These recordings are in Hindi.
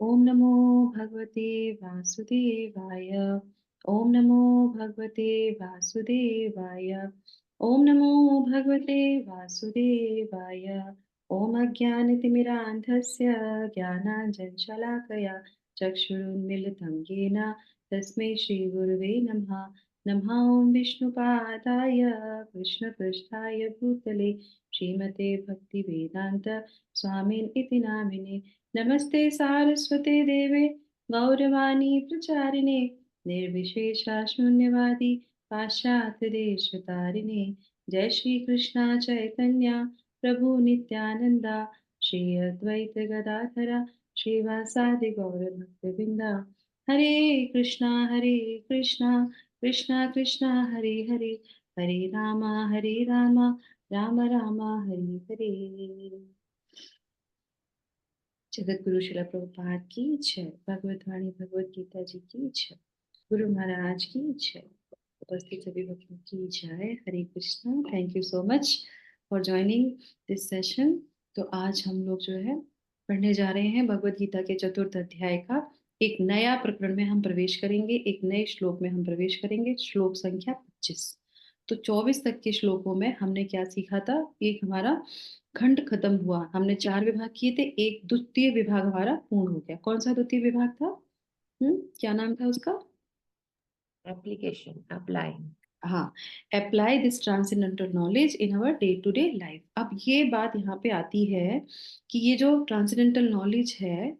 ओम नमो भगवते वासुदेवाय। ओम नमो भगवते वासुदेवाय। ओम नमो भगवते वासुदेवाय। ओम अज्ञानतिमिरान्धस्य ज्ञानाञ्जनशलाकया चक्षुरुन्मीलितं येन तस्मै श्रीगुरुवे नमः। नमः ओं विष्णुपादाय कृष्णपृष्ठाय भूतले श्रीमते भक्तिवेदान्त स्वामिन् इति नामिने। नमस्ते सारस्वते देवे गौरवाणी प्रचारिणे निर्विशेषा शून्यवादी पाश्चात्य देशतारिणे। जय श्री कृष्णा चैतन्य प्रभु नित्यानंदा श्री अद्वैत गदाधरा श्रीवासादि गौर भक्तवृंदा। हरे कृष्णा कृष्णा कृष्णा हरे हरे हरे रामा राम राम हरे हरे। जगत गुरु शिला प्रभुपाद की जय। भगवत वाणी भगवत गीता जी की जय। गुरु महाराज की जय। उपस्थित सभी भक्तों की जय। Hare Krishna. Thank you so much for joining this session. तो आज हम लोग जो है पढ़ने जा रहे हैं भगवत गीता के चतुर्थ अध्याय का एक नया प्रकरण में हम प्रवेश करेंगे। एक नए श्लोक में हम प्रवेश करेंगे, श्लोक संख्या 25। तो 24 तक के श्लोकों में हमने क्या सीखा था? एक हमारा खंड खत्म हुआ, हमने 4 विभाग किए थे, एक द्वितीय विभाग हमारा पूर्ण हो गया। कौन सा द्वितीय विभाग था? क्या नाम था उसका? Application apply. हाँ, apply this transcendental knowledge in our day to day life. अब ये बात यहाँ पे आती है कि ये जो ट्रांसेंडेंटल नॉलेज है,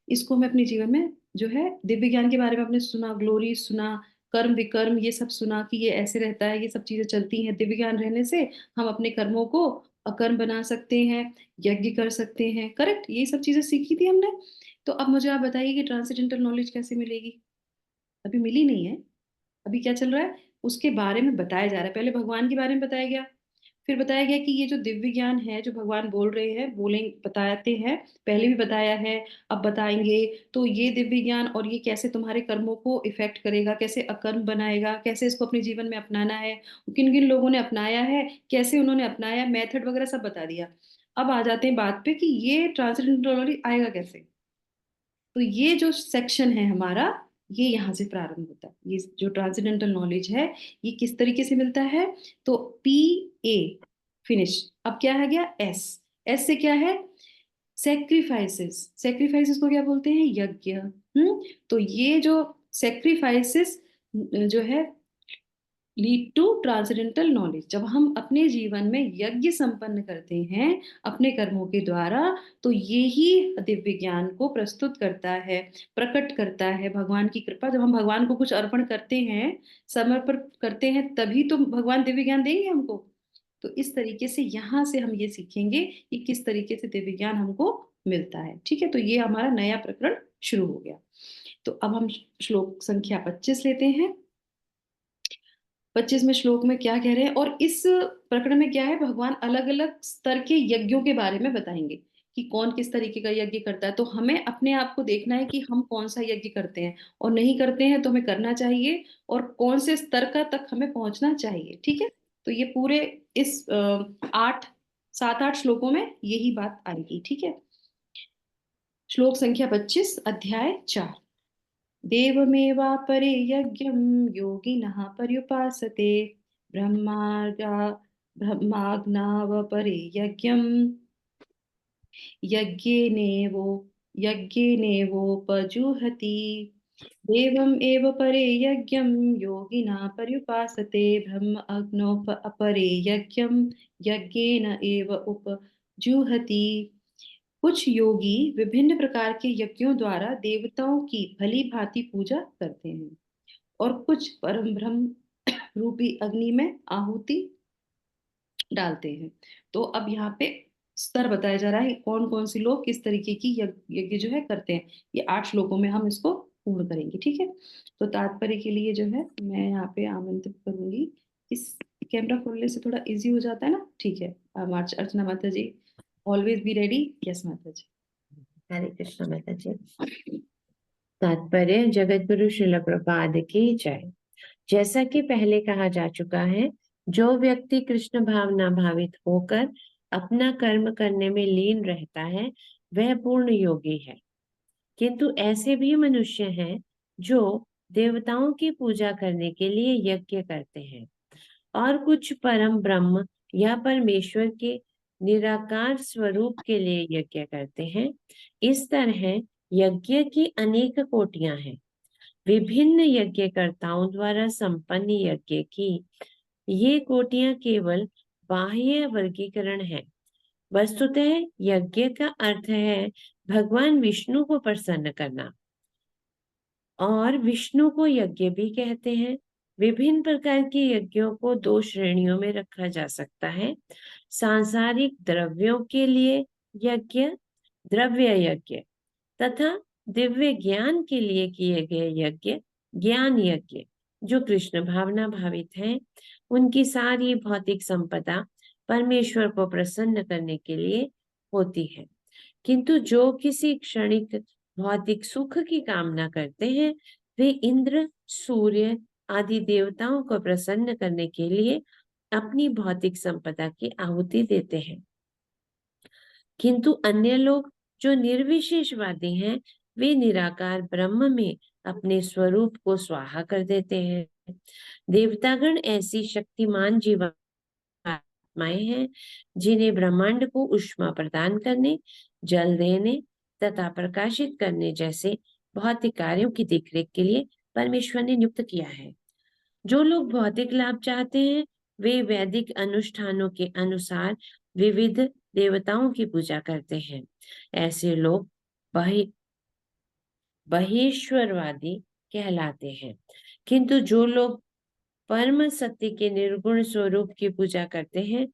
इसको हमें अपने जीवन में जो है दिव्य ज्ञान के बारे में आपने सुना, ग्लोरी सुना, कर्म विकर्म ये सब सुना कि ये ऐसे रहता है, ये सब चीजें चलती हैं। दिव्य ज्ञान रहने से हम अपने कर्मों को अकर्म बना सकते हैं, यज्ञ कर सकते हैं। करेक्ट, ये सब चीजें सीखी थी हमने। तो अब मुझे आप बताइए कि ट्रांसेंडेंटल नॉलेज कैसे मिलेगी? अभी मिली नहीं है। अभी क्या चल रहा है उसके बारे में बताया जा रहा है। पहले भगवान के बारे में बताया गया, फिर बताया गया कि ये जो दिव्य ज्ञान है जो भगवान बोल रहे हैं, बोले बताते हैं, पहले भी बताया है, अब बताएंगे। तो ये दिव्य ज्ञान और ये कैसे तुम्हारे कर्मों को इफेक्ट करेगा, कैसे अकर्म बनाएगा, कैसे इसको अपने जीवन में अपनाना है, किन किन लोगों ने अपनाया है, कैसे उन्होंने अपनाया, मेथड वगैरह सब बता दिया। अब आ जाते हैं बात पे कि ये ट्रांसजेंडर नॉलेज आएगा कैसे। तो ये जो सेक्शन है हमारा, ये यहाँ से प्रारंभ होता है। ये जो ट्रांसेंडेंटल नॉलेज है, ये किस तरीके से मिलता है? तो पी ए फिनिश। अब क्या है गया? एस। एस से क्या है? सेक्रीफाइसेस। सेक्रीफाइसेस को क्या बोलते हैं? यज्ञ। तो ये जो सेक्रीफाइसेस जो है लीड टू ट्रांसेंडेंटल नॉलेज। जब हम अपने जीवन में यज्ञ संपन्न करते हैं अपने कर्मों के द्वारा, तो ये ही दिव्य ज्ञान को प्रस्तुत करता है, प्रकट करता है। भगवान की कृपा, जब हम भगवान को कुछ अर्पण करते हैं, समर्पण करते हैं, तभी तो भगवान दिव्य ज्ञान देंगे हमको। तो इस तरीके से यहाँ से हम ये सीखेंगे कि किस तरीके से दिव्य ज्ञान हमको मिलता है। ठीक है, तो ये हमारा नया प्रकरण शुरू हो गया। तो अब हम श्लोक संख्या 25 लेते हैं। 25वें श्लोक में क्या कह रहे हैं, और इस प्रकरण में क्या है, भगवान अलग अलग स्तर के यज्ञों के बारे में बताएंगे कि कौन किस तरीके का यज्ञ करता है। तो हमें अपने आप को देखना है कि हम कौन सा यज्ञ करते हैं और नहीं करते हैं तो हमें करना चाहिए, और कौन से स्तर का तक हमें पहुंचना चाहिए। ठीक है, तो ये पूरे इस 7-8 श्लोकों में यही बात आएगी। ठीक है, श्लोक संख्या 25, अध्याय 4। देवमेवापरे यज्ञं योगिनः पर्युपासते ब्रह्मार्गा ब्रह्माज्ञावपरे यज्ञं यज्ञेनेवो यज्ञेनेवोपजुहति। देवम् एव परे यज्ञं योगिनः पर्युपासते ब्रह्म अग्नोप अपरे यज्ञं यज्ञेन एव उपजुहति। कुछ योगी विभिन्न प्रकार के यज्ञों द्वारा देवताओं की भली भांति पूजा करते हैं, और कुछ परम ब्रह्म रूपी अग्नि में आहुति डालते हैं। तो अब यहाँ पे स्तर बताया जा रहा है कौन कौन से लोग किस तरीके की यज्ञ जो है करते हैं। ये 8 श्लोकों में हम इसको पूर्ण करेंगे। ठीक है, तो तात्पर्य के लिए जो है मैं यहाँ पे आमंत्रित करूंगी। इस कैमरा खोलने से थोड़ा इजी हो जाता है ना। ठीक है, अर्चना माता जी, ऑलवेज बी रेडी। यस माता जी। हरे कृष्ण माता जी। तात्पर्य जगत गुरु श्रील प्रभुपाद की जय। जैसा कि पहले कहा जा चुका है, जो व्यक्ति कृष्ण भावना भावित होकर अपना कर्म करने में लीन रहता है, वह पूर्ण योगी है। किंतु ऐसे भी मनुष्य हैं जो देवताओं की पूजा करने के लिए यज्ञ करते हैं, और कुछ परम ब्रह्म या परमेश्वर के निराकार स्वरूप के लिए यज्ञ करते हैं। इस तरह यज्ञ की अनेक कोटियां हैं। विभिन्न यज्ञकर्ताओं द्वारा संपन्न यज्ञ की ये कोटियां केवल बाह्य वर्गीकरण है। वस्तुतः यज्ञ का अर्थ है भगवान विष्णु को प्रसन्न करना, और विष्णु को यज्ञ भी कहते हैं। विभिन्न प्रकार के यज्ञों को दो श्रेणियों में रखा जा सकता है: सांसारिक द्रव्यों के लिए यज्ञ, द्रव्य यज्ञ, तथा दिव्य ज्ञान के लिए किए गए यज्ञ, ज्ञान यज्ञ। जो कृष्ण भावना भावित हैं, उनकी सारी भौतिक संपदा परमेश्वर को प्रसन्न करने के लिए होती है। किंतु जो किसी क्षणिक भौतिक सुख की कामना करते हैं, वे इंद्र, सूर्य आदि देवताओं को प्रसन्न करने के लिए अपनी भौतिक संपदा की आहुति देते हैं। किंतु अन्य लोग जो निर्विशेषवादी हैं, वे निराकार ब्रह्म में अपने स्वरूप को स्वाहा कर देते हैं। देवतागण ऐसी शक्तिमान जीवात्माएं हैं जिन्हें ब्रह्मांड को ऊष्मा प्रदान करने, जल देने तथा प्रकाशित करने जैसे भौतिक कार्यों की देखरेख के लिए परमेश्वर ने नियुक्त किया है। जो लोग भौतिक लाभ चाहते हैं, वे वैदिक अनुष्ठानों के अनुसार विविध देवताओं की पूजा करते हैं। ऐसे लोग बहेश्वरवादी कहलाते हैं। किंतु जो लोग परम सत्य के निर्गुण स्वरूप की पूजा करते हैं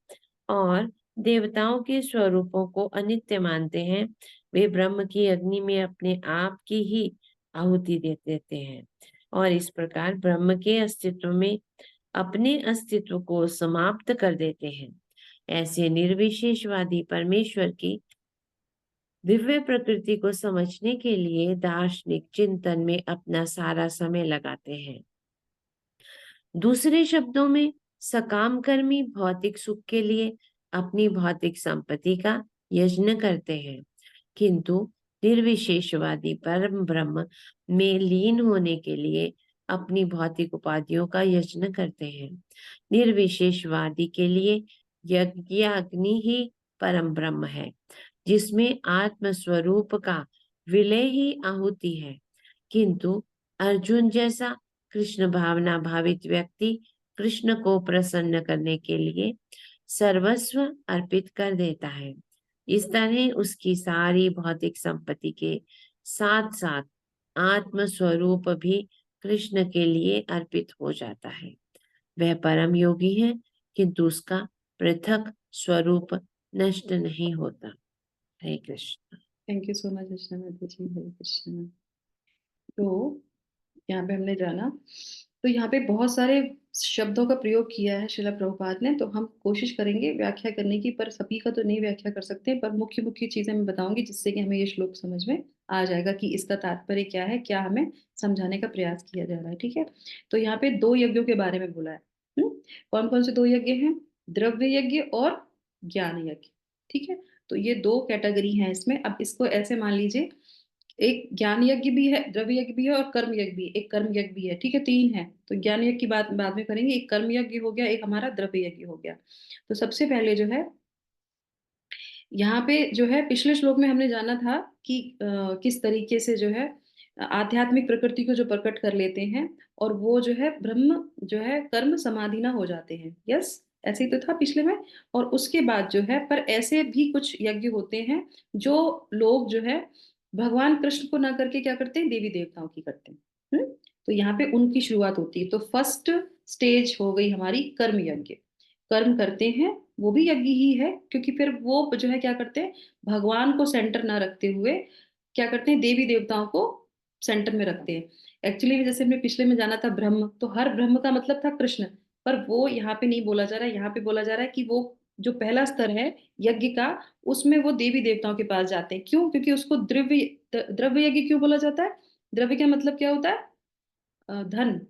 और देवताओं के स्वरूपों को अनित्य मानते हैं, वे ब्रह्म की अग्नि में अपने आप की ही आहुति दे देते हैं, और इस प्रकार ब्रह्म के अस्तित्व में अपने अस्तित्व को समाप्त कर देते हैं। ऐसे निर्विशेषवादी परमेश्वर की दिव्य प्रकृति को समझने के लिए दार्शनिक चिंतन में अपना सारा समय लगाते हैं। दूसरे शब्दों में, सकाम कर्मी भौतिक सुख के लिए अपनी भौतिक संपत्ति का यज्ञ करते हैं, किंतु निर्विशेषवादी परम ब्रह्म में लीन होने के लिए अपनी भौतिक उपाधियों का यज्ञ करते हैं। निर्विशेषवादी के लिए यज्ञ अग्नि ही परम ब्रह्म है, जिसमें आत्म स्वरूप का विलय ही आहुति है। किंतु अर्जुन जैसा कृष्ण भावना भावित व्यक्ति कृष्ण को प्रसन्न करने के लिए सर्वस्व अर्पित कर देता है। इस तरह उसकी सारी भौतिक संपत्ति के साथ साथ आत्म स्वरूप भी कृष्ण के लिए अर्पित हो जाता है। वह परम योगी है, किंतु उसका पृथक स्वरूप नष्ट नहीं होता। Hare Krishna. Thank you so much Krishna माता जी। हरे कृष्णा। तो यहाँ पे हमने जाना, तो यहाँ पे बहुत सारे शब्दों का प्रयोग किया है शिला प्रभुपाद ने, तो हम कोशिश करेंगे व्याख्या करने की, पर सभी का तो नहीं व्याख्या कर सकते, पर मुख्य मुख्य चीजें मैं बताऊंगी जिससे कि हमें ये श्लोक समझ में आ जाएगा कि इसका तात्पर्य क्या है, क्या हमें समझाने का प्रयास किया जा रहा है। ठीक है। तो यहाँ पे दो यज्ञों के बारे में बोला है। कौन कौन से दो यज्ञ हैं? द्रव्य यज्ञ और ज्ञान यज्ञ। ठीक है। तो ये दो कैटेगरी हैं इसमें। अब इसको ऐसे मान लीजिए, एक ज्ञान यज्ञ भी है, द्रव्य यज्ञ भी है, और कर्म यज्ञ भी, एक कर्म यज्ञ भी है। ठीक है, तीन है। तो ज्ञान यज्ञ की बात बाद में करेंगे। एक कर्म यज्ञ हो गया, एक हमारा द्रव्य यज्ञ हो गया। तो सबसे पहले जो है, यहाँ पे जो है पिछले श्लोक में हमने जाना था कि किस तरीके से जो है आध्यात्मिक प्रकृति को जो प्रकट कर लेते हैं, और वो जो है ब्रह्म जो है कर्म समाधि ना हो जाते हैं। यस, ऐसे ही तो था पिछले में। और उसके बाद जो है, पर ऐसे भी कुछ यज्ञ होते हैं जो लोग जो है भगवान कृष्ण को ना करके क्या करते हैं, देवी देवताओं की करते हैं। तो यहाँ पे उनकी शुरुआत होती है। तो फर्स्ट स्टेज हो गई हमारी कर्म यज्ञ। कर्म करते हैं, वो भी यज्ञ ही है, क्योंकि फिर वो जो है क्या करते हैं, भगवान को सेंटर ना रखते हुए क्या करते हैं, देवी देवताओं को सेंटर में रखते हैं। एक्चुअली जैसे हमने पिछले में जाना था ब्रह्म, तो हर ब्रह्म का मतलब था कृष्ण, पर वो यहाँ पे नहीं बोला जा रहा है। यहाँ पे बोला जा रहा है कि वो जो पहला स्तर है यज्ञ का, उसमें वो देवी देवताओं के पास जाते हैं। क्यों? क्योंकि उसको द्रव्य यज्ञ क्यों बोला जाता है? द्रव्य का मतलब क्या होता है? धन।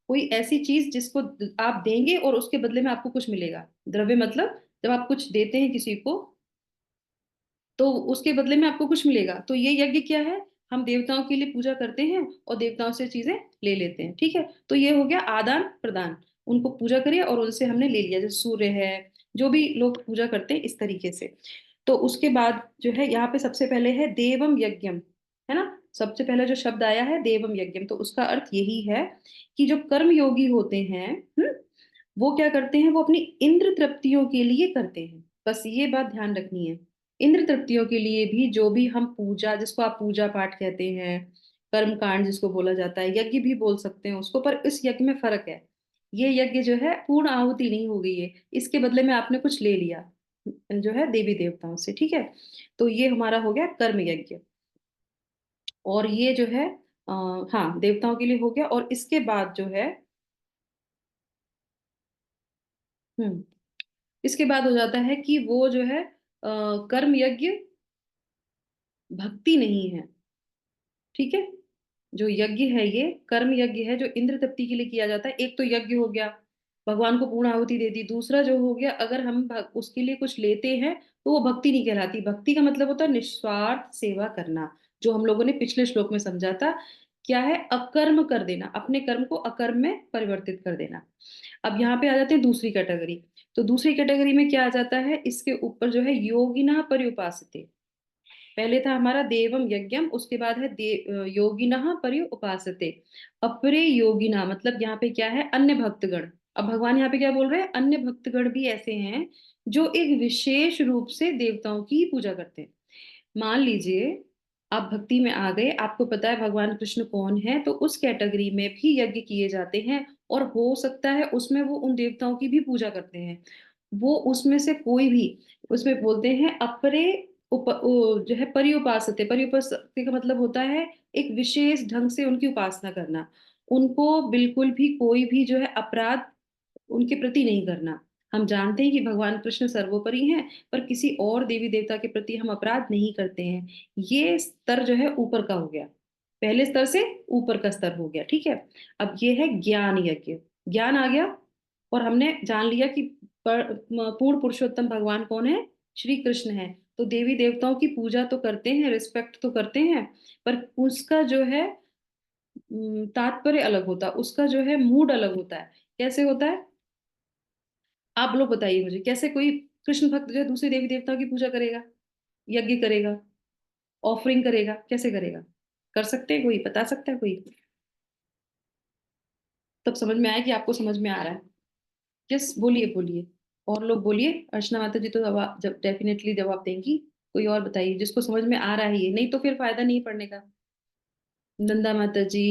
कोई ऐसी चीज जिसको आप देंगे और उसके बदले में आपको कुछ मिलेगा। द्रव्य मतलब जब आप कुछ देते हैं किसी को, तो उसके बदले में आपको कुछ मिलेगा। तो ये यज्ञ क्या है? हम देवताओं के लिए पूजा करते हैं और देवताओं से चीजें ले लेते हैं, ठीक है। तो ये हो गया आदान प्रदान, उनको पूजा करिए और उनसे हमने ले लिया, जैसे सूर्य है, जो भी लोग पूजा करते हैं इस तरीके से। तो उसके बाद जो है यहाँ पे सबसे पहले है देवम यज्ञम, है ना। सबसे पहले जो शब्द आया है देवम यज्ञम, तो उसका अर्थ यही है कि जो कर्म योगी होते हैं, वो क्या करते हैं, वो अपनी इंद्र तृप्तियों के लिए करते हैं। बस ये बात ध्यान रखनी है। इंद्र तृप्तियों के लिए भी जो भी हम पूजा, जिसको आप पूजा पाठ कहते हैं, कर्म कांड जिसको बोला जाता है, यज्ञ भी बोल सकते हैं उसको, पर इस यज्ञ में फर्क है। ये यज्ञ जो है पूर्ण आहुति नहीं हो गई है, इसके बदले में आपने कुछ ले लिया जो है देवी देवताओं से, ठीक है। तो ये हमारा हो गया कर्म यज्ञ। और ये जो है हाँ देवताओं के लिए हो गया। और इसके बाद जो है हम्म इसके बाद हो जाता है कि वो जो है कर्म यज्ञ भक्ति नहीं है, ठीक है। जो यज्ञ है ये कर्म यज्ञ है, जो इंद्र तृप्ति के लिए किया जाता है। एक तो यज्ञ हो गया, भगवान को पूर्ण आहुति दे दी। दूसरा जो हो गया, अगर हम उसके लिए कुछ लेते हैं तो वो भक्ति नहीं कहलाती। भक्ति का मतलब होता है निस्वार्थ सेवा करना, जो हम लोगों ने पिछले श्लोक में समझा था। क्या है, अकर्म कर देना, अपने कर्म को अकर्म में परिवर्तित कर देना। अब यहाँ पे आ जाते हैं दूसरी कैटेगरी। तो दूसरी कैटेगरी में क्या आ जाता है, इसके ऊपर जो है योगिना पर्युपासते। पहले था हमारा देवम यज्ञम, उसके बाद है योगिनः पर्युपासते। अपरे योगिना मतलब यहाँ पे क्या है, अन्य भक्तगण। अब भगवान यहाँ पे क्या बोल रहे हैं, अन्य भक्तगण भी ऐसे हैं जो एक विशेष रूप से देवताओं की पूजा करते हैं। मान लीजिए आप भक्ति में आ गए, आपको पता है भगवान कृष्ण कौन है, तो उस कैटेगरी में भी यज्ञ किए जाते हैं। और हो सकता है उसमें वो उन देवताओं की भी पूजा करते हैं। वो उसमें से कोई भी, उसमें बोलते हैं अपरे जो है परिउपासते। परिउपासते का मतलब होता है एक विशेष ढंग से उनकी उपासना करना। उनको बिल्कुल भी कोई भी जो है अपराध उनके प्रति नहीं करना। हम जानते हैं कि भगवान कृष्ण सर्वोपरि हैं, पर किसी और देवी देवता के प्रति हम अपराध नहीं करते हैं। ये स्तर जो है ऊपर का हो गया, पहले स्तर से ऊपर का स्तर हो गया, ठीक है। अब ये है ज्ञान यज्ञ। ज्ञान आ गया और हमने जान लिया कि पूर्ण पुरुषोत्तम भगवान कौन है, श्री कृष्ण है। तो देवी देवताओं की पूजा तो करते हैं, रिस्पेक्ट तो करते हैं, पर उसका जो है तात्पर्य अलग होता है, उसका जो है मूड अलग होता है। कैसे होता है, आप लोग बताइए मुझे, कैसे कोई कृष्ण भक्त जो है दूसरे देवी देवताओं की पूजा करेगा, यज्ञ करेगा, ऑफरिंग करेगा, कैसे करेगा? कर सकते हैं, कोई बता सकता है कोई? तब समझ में आया कि आपको समझ में आ रहा है। यस, बोलिए बोलिए। और लोग बोलिए, अर्चना माता जी तो जवाब जब डेफिनेटली जवाब देंगी। कोई और बताइए जिसको समझ में आ रहा है, ये नहीं तो फिर फायदा नहीं पढ़ने का। नंदा माता जी,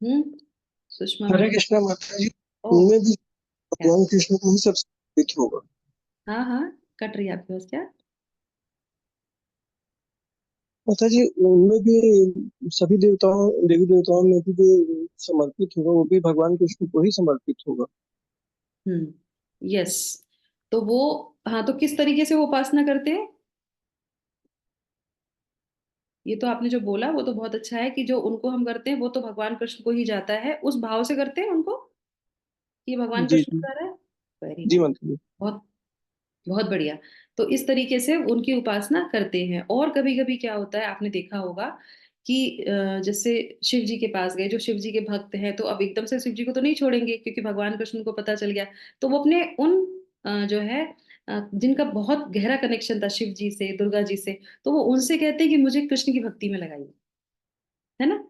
हम्म सुषमा हरे माता। कृष्णा माता जी, ओ, उनमें भी क्या? भगवान कृष्ण को ही सबसे प्रीत होगा। हाँ हाँ, कट रही है आपके पास क्या? माता जी, उनमें भी सभी देवताओं देवी देवताओं में भी जो समर्पित होगा वो भी भगवान कृष्ण को ही समर्पित होगा। यस। तो वो, हाँ, तो किस तरीके से वो उपासना करते हैं, ये तो आपने जो बोला वो तो बहुत अच्छा है कि जो उनको हम करते हैं वो तो भगवान कृष्ण को ही जाता है, उस भाव से करते हैं उनको कि भगवान जी कृष्ण जी। को जा रहा है। वेरी जी नाइस। माता जी। बहुत बहुत बढ़िया। तो इस तरीके से उनकी उपासना करते हैं। और कभी कभी क्या होता है, आपने देखा होगा कि जैसे शिव जी के पास गए, जो शिव जी के भक्त हैं, तो अब एकदम से शिव जी को तो नहीं छोड़ेंगे क्योंकि भगवान कृष्ण को पता चल गया। तो वो अपने उन जो है जिनका बहुत गहरा कनेक्शन था शिव जी से, दुर्गा जी से, तो वो उनसे कहते हैं कि मुझे कृष्ण की भक्ति में लगाइए, है ना।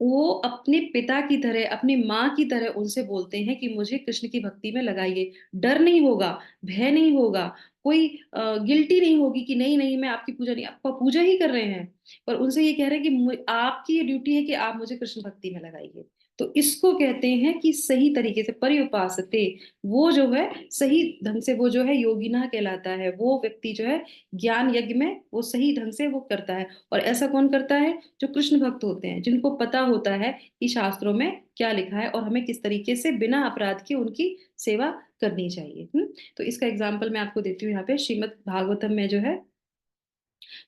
वो अपने पिता की तरह, अपनी माँ की तरह उनसे बोलते हैं कि मुझे कृष्ण की भक्ति में लगाइए। डर नहीं होगा, भय नहीं होगा, कोई गिल्टी नहीं होगी कि नहीं नहीं मैं आपकी पूजा नहीं, आपका पूजा ही कर रहे हैं, पर उनसे ये कह रहे हैं कि आपकी ये ड्यूटी है कि आप मुझे कृष्ण भक्ति में लगाइए। तो इसको कहते हैं कि सही तरीके से पर्युपासते। वो जो है सही ढंग से, वो जो है योगिना कहलाता है, वो व्यक्ति जो है ज्ञान यज्ञ में वो सही ढंग से वो करता है। और ऐसा कौन करता है, जो कृष्ण भक्त होते हैं, जिनको पता होता है कि शास्त्रों में क्या लिखा है और हमें किस तरीके से बिना अपराध के उनकी सेवा करनी चाहिए। तो इसका एग्जाम्पल मैं आपको देती हूँ यहाँ पे, श्रीमद् भागवतम में जो है,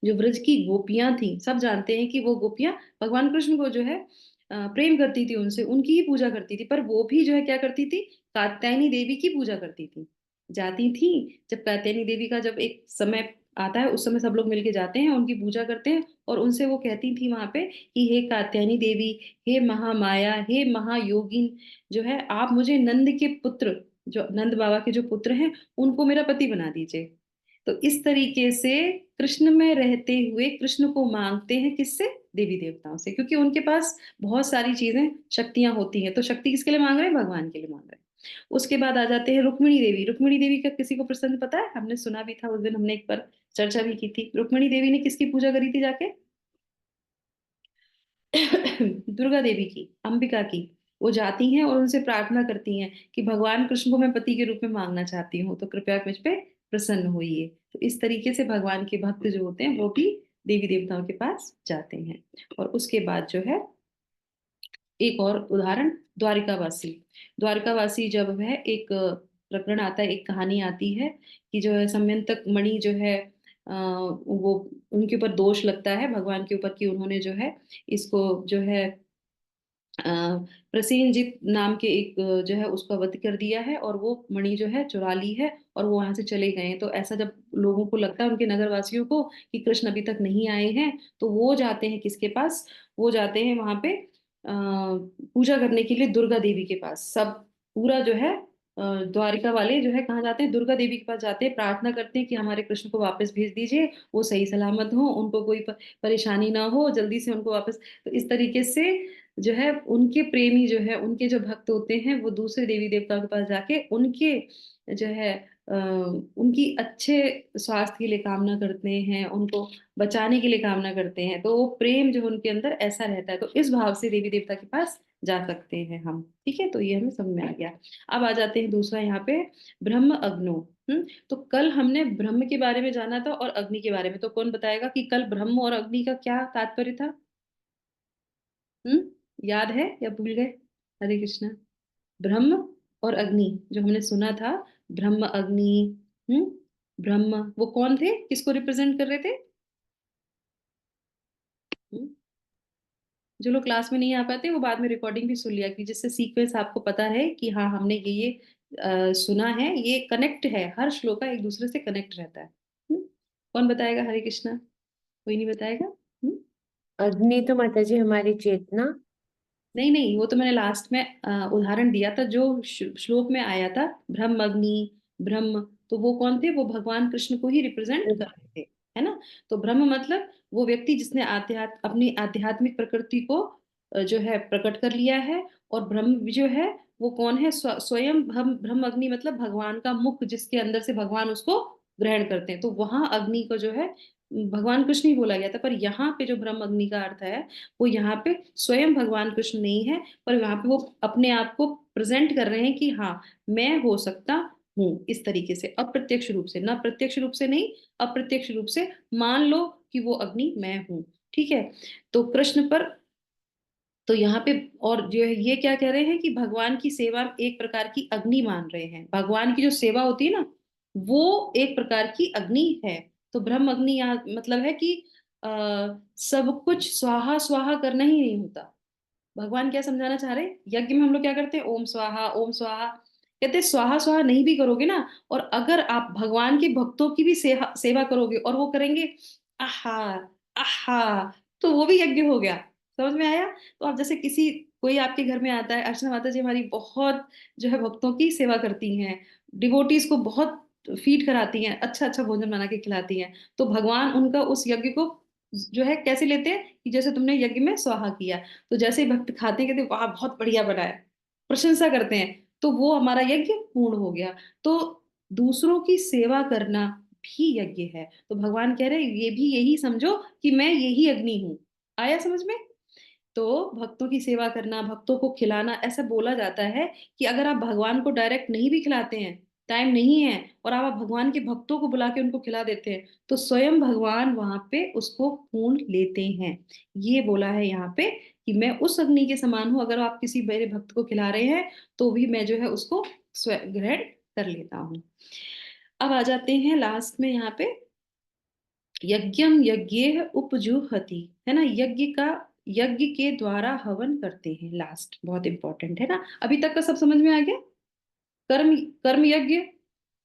जो ब्रज की गोपियां थी, सब जानते हैं कि वो गोपियां भगवान कृष्ण को जो है प्रेम करती थी, उनसे उनकी ही पूजा करती थी। पर वो भी जो है क्या करती थी, कात्यायनी देवी की पूजा करती थी। जाती थी, जब कात्यायनी देवी का जब एक समय आता है, उस समय सब लोग मिलके जाते हैं, उनकी पूजा करते हैं, और उनसे वो कहती थी वहां पे कि हे कात्यायनी देवी, हे महामाया, हे महायोगिन, जो है आप मुझे नंद के पुत्र, जो नंद बाबा के जो पुत्र हैं, उनको मेरा पति बना दीजिए। तो इस तरीके से कृष्ण में रहते हुए कृष्ण को मांगते हैं, किससे? देवी देवताओं से, क्योंकि उनके पास बहुत सारी चीजें, शक्तियां होती हैं। तो शक्ति किसके लिए मांग रहे हैं? भगवान के लिए मांग रहे हैं। उसके बाद आ जाते हैं रुक्मिणी देवी। रुक्मिणी देवी का किसी को प्रसंग पता है? हमने सुना भी था, उस दिन हमने एक बार चर्चा भी की थी। रुक्मिणी देवी ने किसकी पूजा करी थी जाके? दुर्गा देवी की, अंबिका की। वो जाती हैं और उनसे प्रार्थना करती हैं कि भगवान कृष्ण को मैं पति के रूप में मांगना चाहती हूँ, तो कृपया मुझ पे प्रसन्न होइए। तो इस तरीके से भगवान के भक्त जो होते हैं वो भी देवी देवताओं के पास जाते हैं। और उसके बाद जो है एक और उदाहरण, द्वारिकावासी। द्वारिकावासी जब वह एक प्रकरण आता है, एक कहानी आती है कि जो है समयंतक मणि जो है, वो उनके ऊपर दोष लगता है भगवान के ऊपर कि उन्होंने जो है इसको जो है अ, प्रसेनजित नाम के एक जो है उसका वध कर दिया है, और वो मणि जो है चुरा ली है, और वो वहां से चले गए हैं। तो ऐसा जब लोगों को लगता है, उनके नगरवासियों को, कि कृष्ण अभी तक नहीं आए हैं, तो वो जाते हैं किसके पास? वो जाते हैं वहां पे पूजा करने के लिए दुर्गा देवी के पास। सब पूरा जो है द्वारिका वाले जो है कहाँ जाते हैं? दुर्गा देवी के पास जाते हैं, प्रार्थना करते हैं कि हमारे कृष्ण को वापस भेज दीजिए, वो सही सलामत हो, उनको कोई परेशानी ना हो, जल्दी से उनको वापस। तो इस तरीके से जो है उनके प्रेमी जो है, उनके जो भक्त होते हैं, वो दूसरे देवी देवताओं के पास जाके उनके जो है उनकी अच्छे स्वास्थ्य के लिए कामना करते हैं, उनको बचाने के लिए कामना करते हैं। तो वो प्रेम जो उनके अंदर ऐसा रहता है, तो इस भाव से देवी देवता के पास जा सकते हैं हम। ठीक है, तो ये हमें समझ में आ गया। अब आ जाते हैं दूसरा यहाँ पे, ब्रह्म अग्नो। तो कल हमने ब्रह्म के बारे में जाना था और अग्नि के बारे में। तो कौन बताएगा कि कल ब्रह्म और अग्नि का क्या तात्पर्य था? याद है या भूल गए? हरे कृष्णा। ब्रह्म और अग्नि जो हमने सुना था, ब्रह्म अग्नि। हम्म ब्रह्म वो कौन थे, किसको रिप्रेजेंट कर रहे थे? हम्म? जो लोग क्लास में नहीं आ पाते वो बाद में रिकॉर्डिंग भी सुन लिया, कि जिससे सीक्वेंस आपको पता है कि हाँ हमने ये सुना है, ये कनेक्ट है, हर श्लोक का एक दूसरे से कनेक्ट रहता है। कौन बताएगा? हरे कृष्णा। कोई नहीं बताएगा? अग्नि तो माता जी हमारी चेतना। नहीं नहीं, वो तो मैंने लास्ट में उदाहरण दिया था, जो श्लोक में आया था, ब्रह्म अग्नि, ब्रह्म। तो वो कौन थे? वो भगवान कृष्ण को ही रिप्रेजेंट कर रहे थे, है ना? तो ब्रह्म मतलब वो व्यक्ति जिसने अपनी आध्यात्मिक प्रकृति को जो है प्रकट कर लिया है। और ब्रह्म भी जो है वो कौन है? स्वयं ब्रह्म अग्नि मतलब भगवान का मुख, जिसके अंदर से भगवान उसको ग्रहण करते हैं। तो वहां अग्नि को जो है भगवान कृष्ण ही बोला गया था, पर यहाँ पे जो ब्रह्म अग्नि का अर्थ है, वो यहाँ पे स्वयं भगवान कृष्ण नहीं है, पर यहाँ पे वो अपने आप को प्रेजेंट कर रहे हैं कि हाँ मैं हो सकता हूँ, इस तरीके से अप्रत्यक्ष रूप से, ना प्रत्यक्ष रूप से नहीं, अप्रत्यक्ष रूप से मान लो कि वो अग्नि मैं हूँ। ठीक है, तो कृष्ण पर, तो यहाँ पे, और जो है ये क्या कह रहे हैं कि भगवान की सेवा एक प्रकार की अग्नि मान रहे हैं। भगवान की जो सेवा होती है ना, वो एक प्रकार की अग्नि है। तो ब्रह्म अग्नि यहाँ मतलब है कि आ, सब कुछ स्वाहा स्वाहा करना ही नहीं होता। भगवान क्या समझाना चाह रहे हैं? यज्ञ में हम लोग क्या करते हैं? ओम स्वाहा ओम स्वाहा, कहते हैं स्वाहा स्वाहा नहीं भी करोगे ना, और अगर आप भगवान के भक्तों की भी सेवा करोगे और वो करेंगे आहा आहा, तो वो भी यज्ञ हो गया। समझ में आया? तो आप जैसे किसी, कोई आपके घर में आता है, अर्चना माता जी हमारी बहुत जो है भक्तों की सेवा करती हैं, डिवोटीज को बहुत फीड कराती हैं, अच्छा अच्छा भोजन बना के खिलाती हैं। तो भगवान उनका उस यज्ञ को जो है कैसे लेते हैं, कि जैसे तुमने यज्ञ में स्वाहा किया। तो जैसे ही भक्त खाते हैं, कहते हैं, वाह बहुत बढ़िया बना है, प्रशंसा करते हैं, तो वो हमारा यज्ञ पूर्ण हो गया। तो दूसरों की सेवा करना भी यज्ञ है। तो भगवान कह रहे हैं ये भी यही समझो कि मैं यही अग्नि हूं। आया समझ में? तो भक्तों की सेवा करना, भक्तों को खिलाना, ऐसा बोला जाता है कि अगर आप भगवान को डायरेक्ट नहीं भी खिलाते हैं, टाइम नहीं है, और आप भगवान के भक्तों को बुला के उनको खिला देते हैं, तो स्वयं भगवान वहां पे उसको पूर्ण लेते हैं। ये बोला है यहाँ पे कि मैं उस अग्नि के समान हूं, अगर आप किसी मेरे भक्त को खिला रहे हैं तो भी मैं जो है उसको स्वयं ग्रहण कर लेता हूँ। अब आ जाते हैं लास्ट में यहाँ पे, यज्ञम यज्ञेह उपजुहति, है ना? यज्ञ का, यज्ञ के द्वारा हवन करते हैं, लास्ट बहुत इंपॉर्टेंट है ना। अभी तक का सब समझ में आ गया? कर्म, कर्म यज्ञ,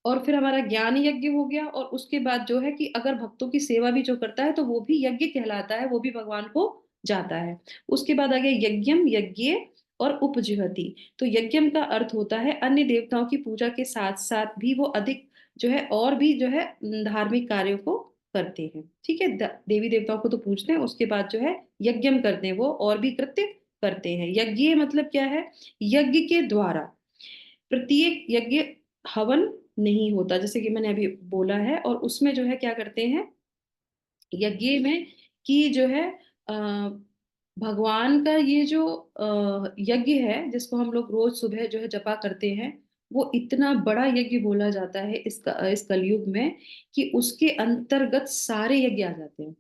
और फिर हमारा ज्ञान यज्ञ हो गया, और उसके बाद जो है कि अगर भक्तों की सेवा भी जो करता है तो वो भी यज्ञ कहलाता है, वो भी भगवान को जाता है। उसके बाद आ गया यज्ञम, यज्ञ और उपजीवति। तो यज्ञम का अर्थ होता है अन्य देवताओं की पूजा के साथ साथ भी वो अधिक जो है और भी जो है धार्मिक कार्यों को करते हैं। ठीक है, देवी देवताओं को तो पूजते हैं, उसके बाद जो है यज्ञम करते हैं, वो और भी कृत्य करते हैं। यज्ञ मतलब क्या है? यज्ञ के द्वारा प्रत्येक यज्ञ हवन नहीं होता, जैसे कि मैंने अभी बोला है, और उसमें जो है क्या करते हैं यज्ञ में कि जो है अ, भगवान का ये जो यज्ञ है जिसको हम लोग रोज सुबह जो है जपा करते हैं, वो इतना बड़ा यज्ञ बोला जाता है इस कलयुग में कि उसके अंतर्गत सारे यज्ञ आ जाते हैं।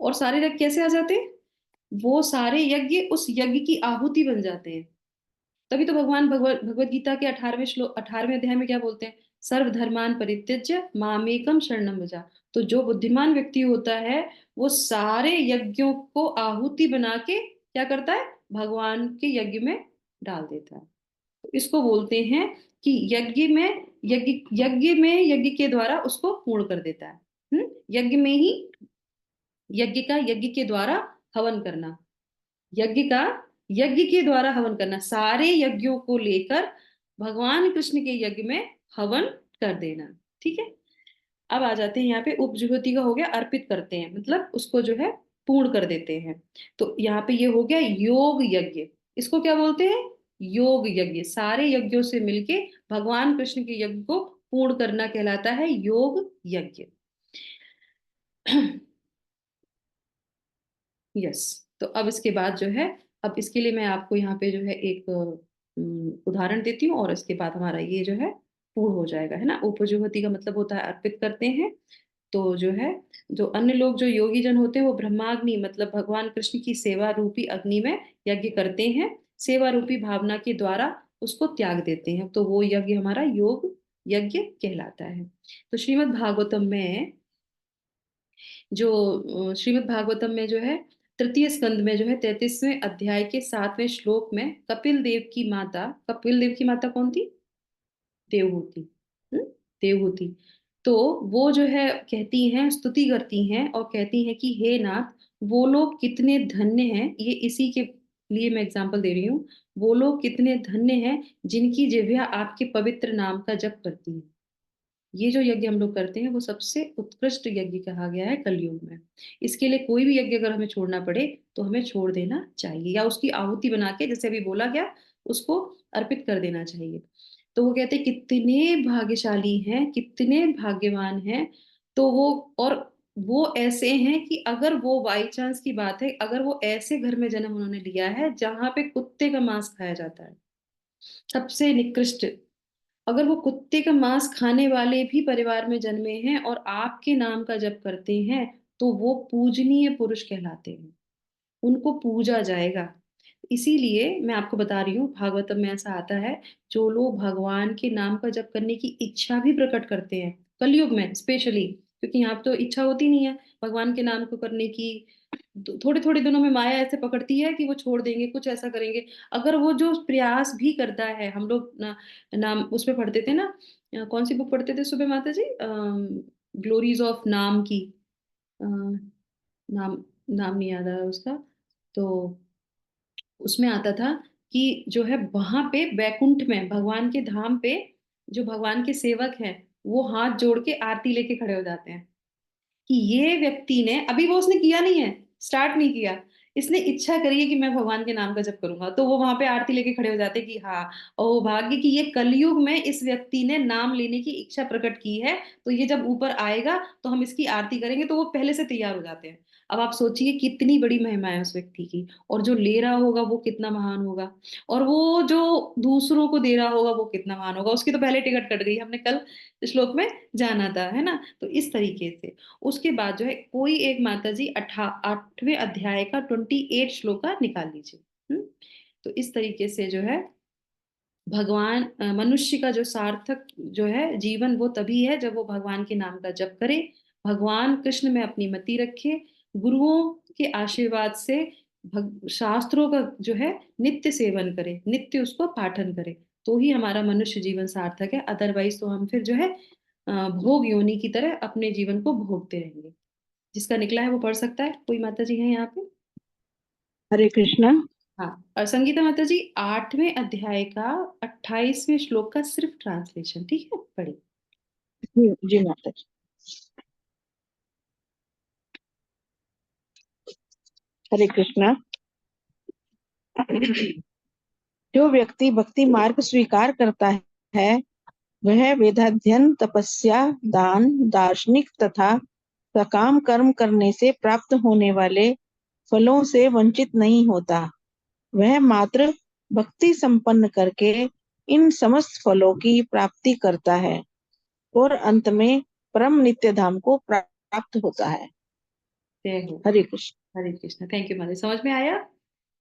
और सारे यज्ञ कैसे आ जाते हैं? वो सारे यज्ञ उस यज्ञ की आहुति बन जाते हैं। तभी तो भगवान भगवत गीता के 18वें अध्याय में क्या बोलते हैं? सर्वधर्मान परित्यज्य मामेकम शरणम व्रज। तो जो बुद्धिमान व्यक्ति होता है वो सारे यज्ञों को आहुति बना के क्या करता है? भगवान के यज्ञ में डाल देता है। तो इसको बोलते हैं कि यज्ञ के द्वारा उसको पूर्ण कर देता है। यज्ञ में ही यज्ञ के द्वारा हवन करना, यज्ञ का यज्ञ के द्वारा हवन करना, सारे यज्ञों को लेकर भगवान कृष्ण के यज्ञ में हवन कर देना। ठीक है, अब आ जाते हैं यहाँ पे उपजुहोति का हो गया अर्पित करते हैं, मतलब उसको जो है पूर्ण कर देते हैं। तो यहाँ पे ये हो गया योग यज्ञ। इसको क्या बोलते हैं? योग यज्ञ। सारे यज्ञों से मिलके भगवान कृष्ण के यज्ञ को पूर्ण करना कहलाता है योग यज्ञ। यस। तो अब इसके बाद जो है, अब इसके लिए मैं आपको यहाँ पे जो है एक उदाहरण देती हूँ, और इसके बाद हमारा ये जो है पूर्ण हो जाएगा, है ना। उपजुहति का मतलब होता है अर्पित करते हैं। तो जो है, जो अन्य लोग जो योगी जन होते हैं वो ब्रह्माग्नि मतलब भगवान कृष्ण की सेवा रूपी अग्नि में यज्ञ करते हैं, सेवा रूपी भावना के द्वारा उसको त्याग देते हैं, तो वो यज्ञ हमारा योग यज्ञ कहलाता है। तो श्रीमद् भागवतम में जो है तृतीय स्कंद में जो है 33वें अध्याय के 7वें श्लोक में कपिल देव की माता कौन थी? देवहूति। हम्म? देवहूति। तो वो जो है कहती हैं, स्तुति करती हैं और कहती हैं कि हे नाथ, वो लोग कितने धन्य हैं, ये इसी के लिए मैं एग्जांपल दे रही हूँ। वो लोग कितने धन्य हैं जिनकी जिह्वा आपके पवित्र नाम का जप करती है। ये जो यज्ञ हम लोग करते हैं वो सबसे उत्कृष्ट यज्ञ कहा गया है कलयुग में। इसके लिए कोई भी यज्ञ अगर हमें छोड़ना पड़े तो हमें छोड़ देना चाहिए, या उसकी आहुति बना के जैसे अभी बोला गया उसको अर्पित कर देना चाहिए। तो वो कहते हैं कितने भाग्यशाली हैं, कितने भाग्यवान हैं। तो वो, और वो ऐसे हैं कि अगर वो बाई चांस की बात है, अगर वो ऐसे घर में जन्म उन्होंने लिया है जहां पे कुत्ते का मांस खाया जाता है, सबसे निकृष्ट, अगर वो कुत्ते का मांस खाने वाले भी परिवार में जन्मे हैं और आपके नाम का जप करते हैं, तो वो पूजनीय पुरुष कहलाते हैं, उनको पूजा जाएगा। इसीलिए मैं आपको बता रही हूँ, भागवतम में ऐसा आता है, जो लोग भगवान के नाम का जप करने की इच्छा भी प्रकट करते हैं कलयुग में स्पेशली, क्योंकि यहाँ पे तो इच्छा होती नहीं है भगवान के नाम को करने की, थोड़े थोड़े दिनों में माया ऐसे पकड़ती है कि वो छोड़ देंगे, कुछ ऐसा करेंगे। अगर वो जो प्रयास भी करता है, हम लोग ना नाम उसमें पढ़ते थे ना, कौन सी बुक पढ़ते थे सुबह माता जी, ग्लोरीज ऑफ नाम की, अ, नाम नाम नहीं याद आ रहा उसका। तो उसमें आता था कि जो है वहां पे बैकुंठ में भगवान के धाम पे जो भगवान के सेवक हैं वो हाथ जोड़ के आरती लेके खड़े हो जाते हैं कि ये व्यक्ति ने, अभी वो उसने किया नहीं है, स्टार्ट नहीं किया, इसने इच्छा करी है कि मैं भगवान के नाम का जप करूंगा, तो वो वहां पे आरती लेके खड़े हो जाते कि हाँ, ओ भाग्य कि ये कलयुग में इस व्यक्ति ने नाम लेने की इच्छा प्रकट की है, तो ये जब ऊपर आएगा तो हम इसकी आरती करेंगे, तो वो पहले से तैयार हो जाते हैं। अब आप सोचिए कितनी बड़ी महिमा है उस व्यक्ति की, और जो ले रहा होगा वो कितना महान होगा, और वो जो दूसरों को दे रहा होगा वो कितना महान होगा, उसकी तो पहले टिकट कट गई, हमने कल श्लोक में जाना था, है ना। तो इस तरीके से उसके बाद जो है कोई एक माता जी 8वें अध्याय का 28 श्लोका निकाल लीजिए। तो इस तरीके से जो है भगवान मनुष्य का जो सार्थक जो है जीवन वो तभी है जब वो भगवान के नाम का जप करे, भगवान कृष्ण में अपनी मति रखे, गुरुओं के आशीर्वाद से शास्त्रों का जो है नित्य सेवन करे, नित्य उसको पाठन करे, तो ही हमारा मनुष्य जीवन सार्थक है, अदरवाइज तो हम फिर जो है भोग योनि की तरह अपने जीवन को भोगते रहेंगे। जिसका निकला है वो पढ़ सकता है, कोई माता जी है यहाँ पे? हरे कृष्णा। हाँ, और संगीता माता जी 8वें अध्याय का 28वें श्लोक का सिर्फ ट्रांसलेशन, ठीक है, पढ़िए। जी माता जी। हरे कृष्णा। जो व्यक्ति भक्ति मार्ग स्वीकार करता है वह वेदाध्ययन, तपस्या, दान, दार्शनिक तथा सकाम कर्म करने से प्राप्त होने वाले फलों से वंचित नहीं होता। वह मात्र भक्ति संपन्न करके इन समस्त फलों की प्राप्ति करता है और अंत में परम नित्य धाम को प्राप्त होता है। जय हो। हरे कृष्ण। हरे कृष्ण। थैंक यू माता, समझ में आया?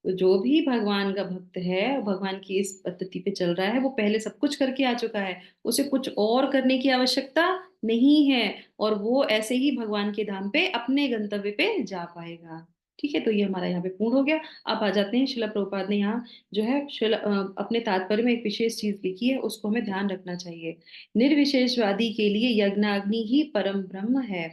तो जो भी भगवान का भक्त है, भगवान की इस पद्धति पे चल रहा है, वो पहले सब कुछ करके आ चुका है, उसे कुछ और करने की आवश्यकता नहीं है, और वो ऐसे ही भगवान के धाम पे अपने गंतव्य पे जा पाएगा। ठीक है, तो ये हमारा यहाँ पे पूर्ण हो गया। अब आ जाते हैं, शिला प्रभुपाद ने यहाँ जो है अपने तात्पर्य में एक विशेष चीज लिखी है, उसको हमें ध्यान रखना चाहिए। निर्विशेषवादी के लिए यज्ञाग्नि ही परम ब्रह्म है।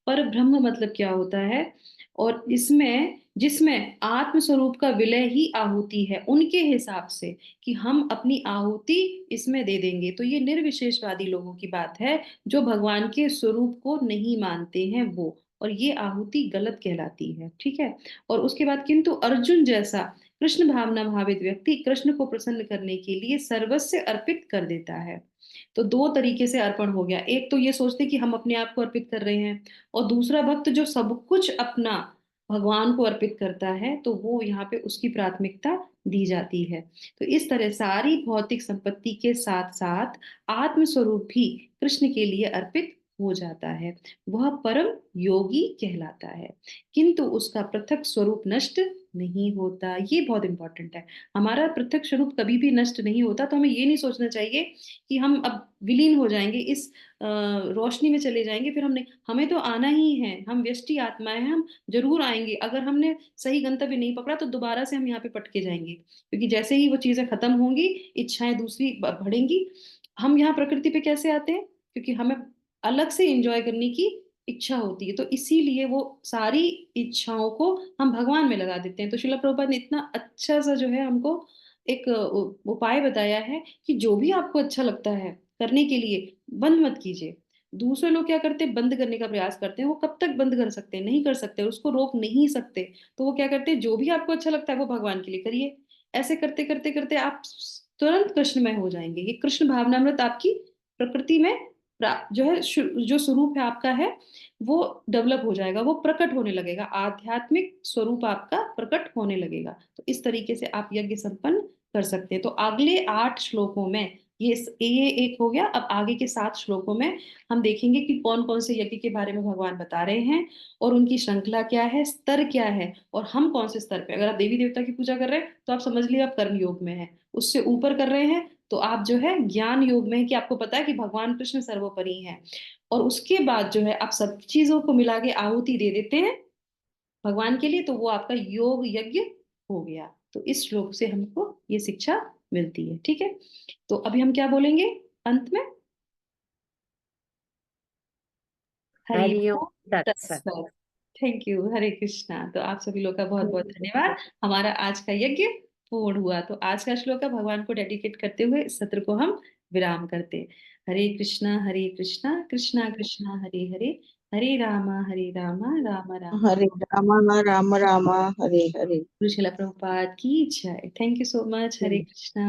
पर ब्रह्म मतलब क्या होता है? और इसमें जिसमें आत्म स्वरूप का विलय ही आहुति है, उनके हिसाब से कि हम अपनी आहुति इसमें दे देंगे, तो ये निर्विशेषवादी लोगों की बात है, जो भगवान के स्वरूप को नहीं मानते हैं वो, और ये आहुति गलत कहलाती है। ठीक है, और उसके बाद किंतु अर्जुन जैसा कृष्ण भावना भावित व्यक्ति कृष्ण को प्रसन्न करने के लिए सर्वस्व अर्पित कर देता है। तो दो तरीके से अर्पण हो गया, एक तो ये सोचते कि हम अपने आप को अर्पित कर रहे हैं, और दूसरा भक्त जो सब कुछ अपना भगवान को अर्पित करता है, तो वो यहाँ पे उसकी प्राथमिकता दी जाती है। तो इस तरह सारी भौतिक संपत्ति के साथ साथ आत्म स्वरूप भी कृष्ण के लिए अर्पित हो जाता है, वह परम योगी कहलाता है, किंतु उसका पृथक स्वरूप नष्ट नहीं होता। ये बहुत इंपॉर्टेंट है, हमारा पृथक स्वरूप कभी भी नष्ट नहीं होता। तो हमें ये नहीं सोचना चाहिए कि हम अब विलीन हो जाएंगे, इस रोशनी में चले जाएंगे, फिर हमने हमें तो आना ही है, हम व्यष्टि आत्माएं हैं, हम जरूर आएंगे। अगर हमने सही गंतव्य नहीं पकड़ा तो दोबारा से हम यहाँ पे पटके जाएंगे, क्योंकि जैसे ही वो चीजें खत्म होंगी, इच्छाएं दूसरी बढ़ेंगी। हम यहाँ प्रकृति पे कैसे आते हैं? क्योंकि हमें अलग से एंजॉय करने की इच्छा होती है, तो इसीलिए वो सारी इच्छाओं को हम भगवान में लगा देते हैं। तो श्रील प्रभुपाद ने इतना अच्छा सा जो है हमको एक उपाय बताया है कि जो भी आपको अच्छा लगता है करने के लिए, बंद मत कीजिए। दूसरे लोग क्या करते हैं? बंद करने का प्रयास करते हैं, वो कब तक बंद कर सकते हैं? नहीं कर सकते, उसको रोक नहीं सकते। तो वो क्या करते हैं? जो भी आपको अच्छा लगता है वो भगवान के लिए करिए। ऐसे करते करते करते आप तुरंत कृष्णमय हो जाएंगे। ये कृष्ण भावनामृत आपकी प्रकृति में जो है जो स्वरूप है आपका है, वो डेवलप हो जाएगा, वो प्रकट होने लगेगा, आध्यात्मिक स्वरूप आपका प्रकट होने लगेगा। तो इस तरीके से आप यज्ञ संपन्न कर सकते हैं। तो अगले 8 श्लोकों में ये एक हो गया। अब आगे के 7 श्लोकों में हम देखेंगे कि कौन कौन से यज्ञ के बारे में भगवान बता रहे हैं, और उनकी श्रृंखला क्या है, स्तर क्या है, और हम कौन से स्तर पे। अगर आप देवी देवता की पूजा कर रहे हैं तो आप समझ लीजिए आप कर्म योग में हैं। उससे ऊपर कर रहे हैं तो आप जो है ज्ञान योग में है, कि आपको पता है कि भगवान कृष्ण सर्वोपरि हैं। और उसके बाद जो है आप सब चीजों को मिला के आहुति दे देते हैं भगवान के लिए, तो वो आपका योग यज्ञ हो गया। तो इस श्लोक से हमको ये शिक्षा मिलती है। ठीक है, तो अभी हम क्या बोलेंगे अंत में? हरि हरिओम ओम तत्सत। तत्सत। थैंक यू, हरे कृष्णा। तो आप सभी लोग का बहुत बहुत धन्यवाद। हमारा आज का यज्ञ पूर्ण हुआ। तो आज का श्लोक का भगवान को डेडिकेट करते हुए इस सत्र को हम विराम करते हैं। हरे कृष्णा कृष्णा कृष्णा हरे हरे, हरे रामा राम राम। हरे राम राम राम हरे हरे। गुरु शिला प्रभुपाद की जय। Thank you so much. Hare Krishna.